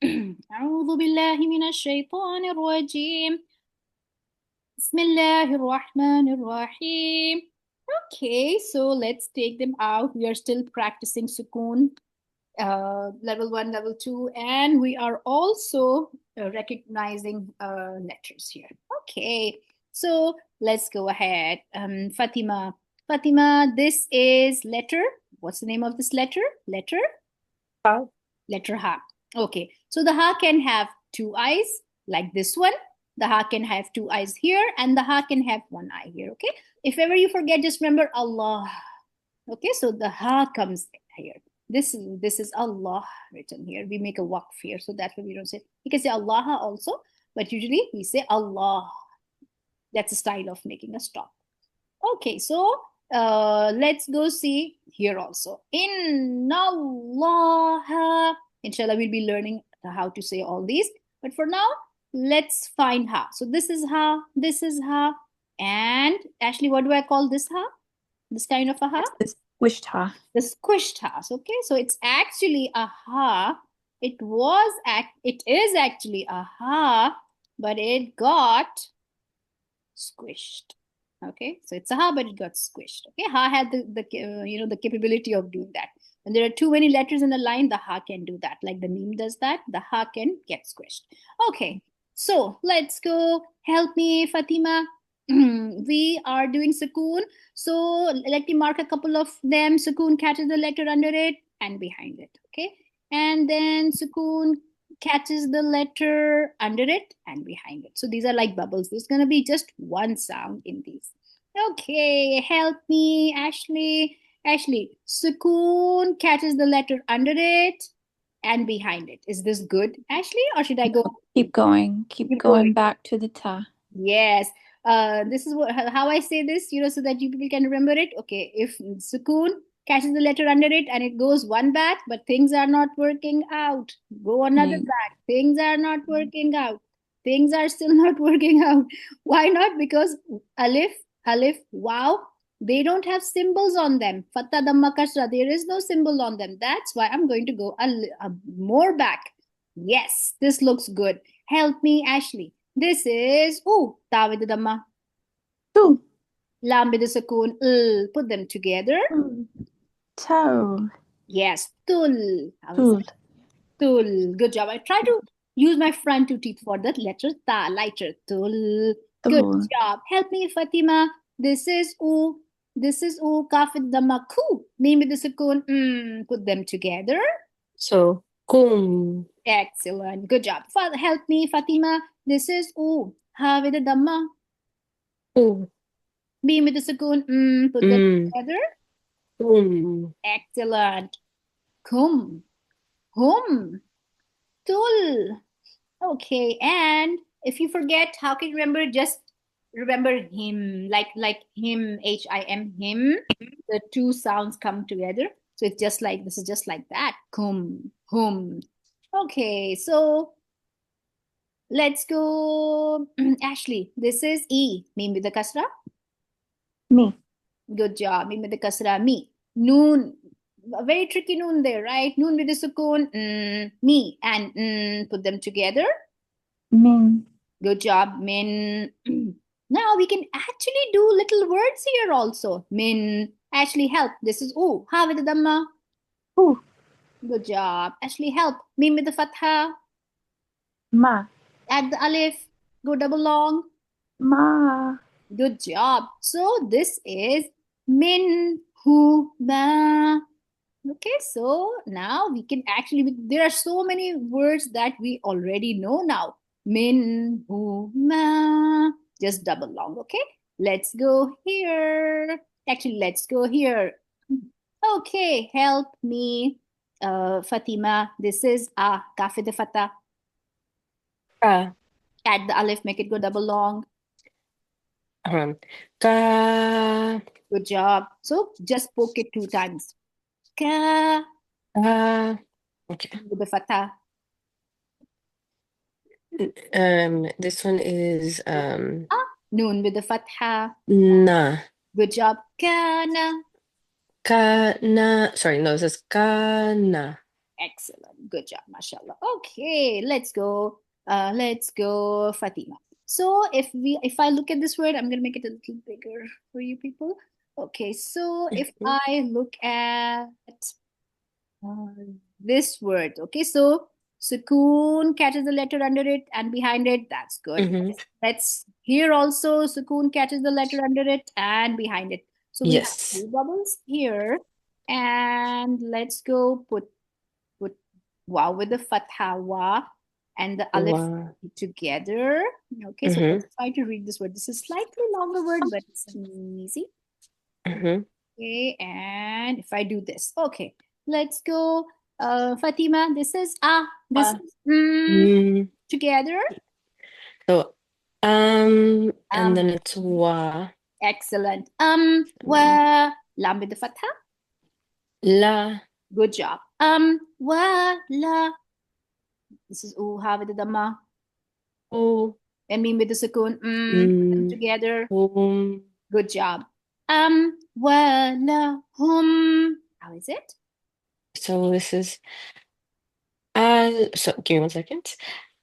أعوذ بالله من الشيطان الرجيم. بسم الله الرحمن الرحيم. Okay, so let's take them out. We are still practicing sukoon, level 1, level 2, and we are also recognizing letters here. Okay, so let's go ahead. Fatima. Fatima, this is letter. What's the name of this letter? Ha. Letter Ha. Okay, so the Ha can have two eyes like this one. The Ha can have two eyes here, and the Ha can have one eye here. Okay, if ever you forget, just remember Allah. Okay, so the Ha comes here. This is Allah written here. We make a waqf here, so that way we don't say. You can say Allah also, but usually we say Allah. That's a style of making a stop. Okay, so let's go see here also. Inna Allah. Inshallah, we'll be learning how to say all these. But for now, let's find Ha. So this is Ha, this is Ha. And Ashley, what do I call this Ha? This kind of a Ha? This squished ha. The squished Ha. Okay, so it's actually a Ha. It is actually a Ha, but it got squished. Okay, so it's a Ha, but it got squished. Okay, Ha had the capability of doing that. When there are too many letters in a line, the Ha can do that. Like the meme does that, the Ha can get squished. Okay, so let's go. Help me, Fatima. We are doing sukoon. So let me mark a couple of them. Sukoon catches the letter under it and behind it. Okay, and then sukoon catches the letter under it and behind it. So these are like bubbles. There's going to be just one sound in these. Okay, help me, Ashley. Ashley, sukoon catches the letter under it and behind it. Is this good, Ashley, or should I go? Keep going. Keep Keep going. going back to the ta. Yes. This is how I say this, so that you people can remember it. Okay, if sukoon catches the letter under it and it goes one back, but things are not working out. Go another Mm. back. Things are not working out. Things are still not working out. Why not? Because alif, wow, they don't have symbols on them. Fatha, damma, kasra, there is no symbol on them. That's why I'm going to go more back. Yes, this looks good. Help me, Ashley. This is ta with the dhamma, Two. lam with the sukoon, put them together. Toe. Yes, tul. How is Tool. it? Tul. Good job. I try to use my front two teeth for that letter ta, lighter. Tul. Good Tool. job. Help me, Fatima. This is u. This is u. Kaf with dhamma, ku. Mim with the sukoon, put them together. So, kum. Excellent. Good job. Help me, Fatima. This is u. Ha with the dhamma. U. Mim with the sukoon, put them together. Excellent. Kum. Hum. Tul. Okay. And if you forget, how can you remember? Just remember him, like him, Him, him. The two sounds come together. So it's just like this is just like that. Kum. Hum. Okay. So let's go. Ashley, this is E. Mim with the kasra. Me. Good job. Mim with the kasra. Me. Noon. A very tricky noon there, right? Noon with the sukoon. Me and put them together. Min. Good job. Min. Now we can actually do little words here also. Min. Ashley, help. This is ooh. Ha with the dhamma. U. Good job. Ashley, help. Mim with the fatha. Ma. Add the alif. Go double long. Ma. Good job. So this is min hu ma. Okay, so now we can actually, there are so many words that we already know now. Min hu ma. Just double long, okay? Let's go here. Actually, let's go here. Okay, help me, Fatima. This is kafe de fata. Ka. Add the alif, make it go double long. Ka. Good job. So just poke it two times. Ka Okay. with the fatha. This one is Noon with the fatha. na. Good job. Kana. Kana. Sorry, no, this is kana. Excellent. Good job, mashallah. Okay, let's go. Let's go, Fatima. So if I look at this word, I'm gonna make it a little bigger for you people. Okay, so if Mhm. I look at this word, okay, so sukoon catches the letter under it and behind it. That's good. Mhm. Let's here also sukoon catches the letter under it and behind it. So we have Yes. two bubbles here, and let's go put wow with the fatha wa and the alif Wow. together. Okay, so Mhm. let's try to read this word. This is slightly longer word, but it's easy. Mhm. Okay, and if I do this, okay, let's go. Fatima, this is ah, this Uh, is mm. together. So, and Um, then it's wa. excellent. Mm. Lam with the fatha. La. Good job. La. This is ha with the dhamma. U. And mim with the sukoon. Put them Mm. together. Um. Good job. La hum. How is it? So this is al. So give me 1 second.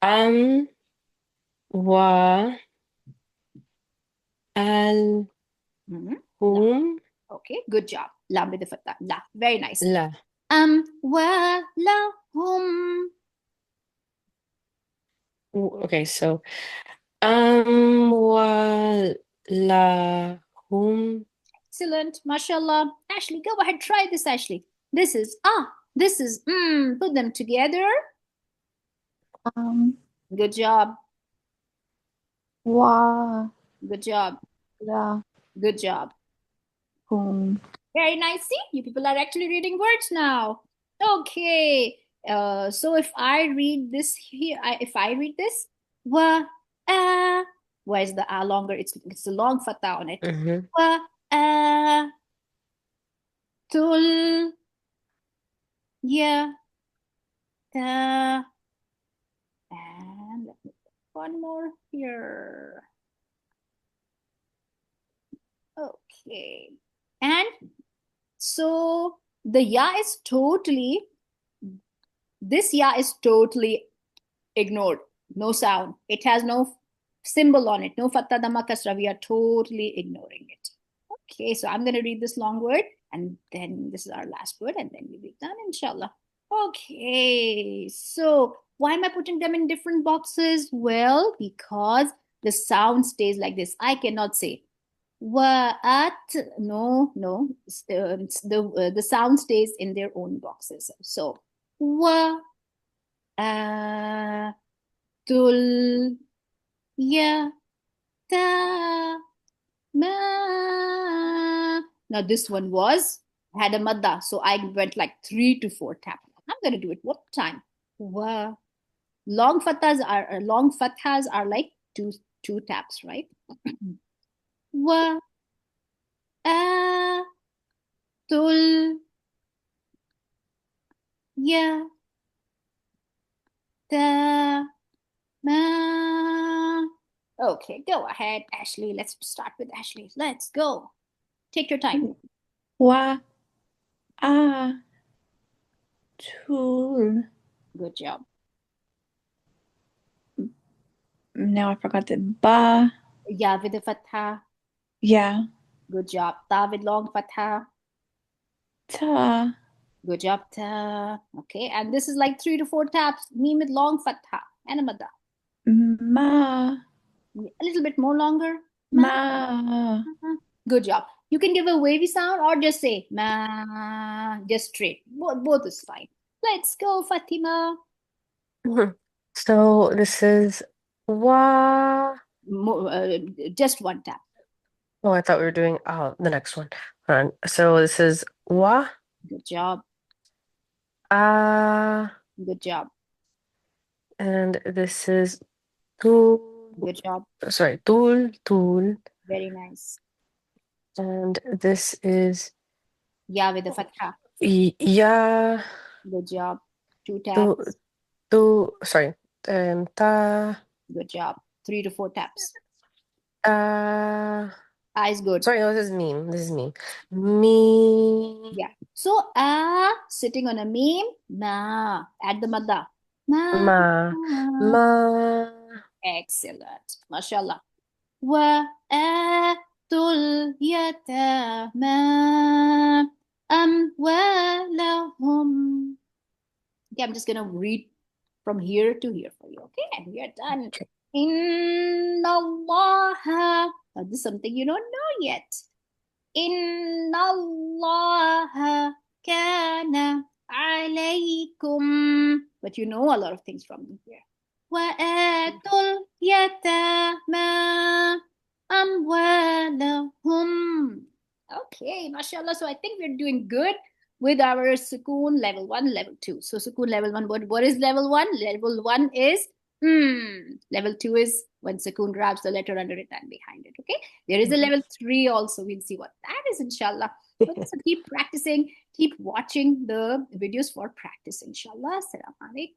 Um. Wa. Al. Mhm. La. Hum. Okay, good job. Lam with the fatha. La. Very nice. La. La hum. Okay, so wa la hum. Excellent. MashaAllah. Ashley, go ahead. Try this, Ashley. This is ah. This is Put them together. Um, Good job. wa Good job. la Good job. hum. Very nice. See, you people are actually reading words now. Okay. So if I read this here, if I read this, wa why is the longer? It's a long fatha on it. Mhm. Wa tul ya ta, and let me put one more here. Okay, and so the ya is totally this ya is totally ignored. No sound. It has no symbol on it. No fatta dhamma kasra. We are totally ignoring it. Okay, so I'm going to read this long word, and then this is our last word, and then we'll be done, inshallah. Okay, so why am I putting them in different boxes? Well, because the sound stays like this. I cannot say what. No, no. The sound stays in their own boxes. So wa tul ya ta ma. Now this one had a madda, so I went like 3 to 4 taps. I'm gonna do it one time. Wa. Long fathas are like two taps, right? Wa a tul ya ta ma. Okay, go ahead, Ashley. Let's start with Ashley. Let's go. Take your time. Wa a tul. Good job. Now I forgot the ba. Ya with the fatha. Yeah. Good job. Ta with long fatha. Ta. Good job. Ta. Okay, and this is like 3 to 4 taps. Mim with long fatha and a madda. Ma. A little bit more longer. Ma. Ma. Good job. You can give a wavy sound or just say ma. Just straight. Both is fine. Let's go, Fatima. Mhm. So this is wa. Just one tap. Oh, I thought we were doing the next one. Hold on. So this is wa Good job. ah, Good job. and this is tul. Good job. Sorry, tul, Very nice. and this is Ya with the fatha. ya, Good job. Two tu, taps. sorry, ta, Good job. 3 to 4 taps. ta. Ah is good. Sorry, no, this is meme. This is meme. Me. Yeah. So sitting on a meme. Ma. Add the madda. Ma. Ma. Ma. Excellent. MashaAllah. وآتوا اليتامى أموالهم. Okay, I'm just gonna read from here to here for you. Okay, and we are done. Okay. Inna Allah. This is something you don't know yet. Inna Allah kana alaykum. But you know a lot of things from here. وآتوا اليتامى أموالهم. Okay, mashallah. So I think we're doing good with our sukoon level 1, level 2. So sukoon level 1, what is level 1? Level 1 is Level 2 is when sukoon grabs the letter under it and behind it. Okay. There is a level 3 also. We'll see what that is, inshallah. Okay, so keep practicing, keep watching the videos for practice, inshallah. Assalamu alaikum.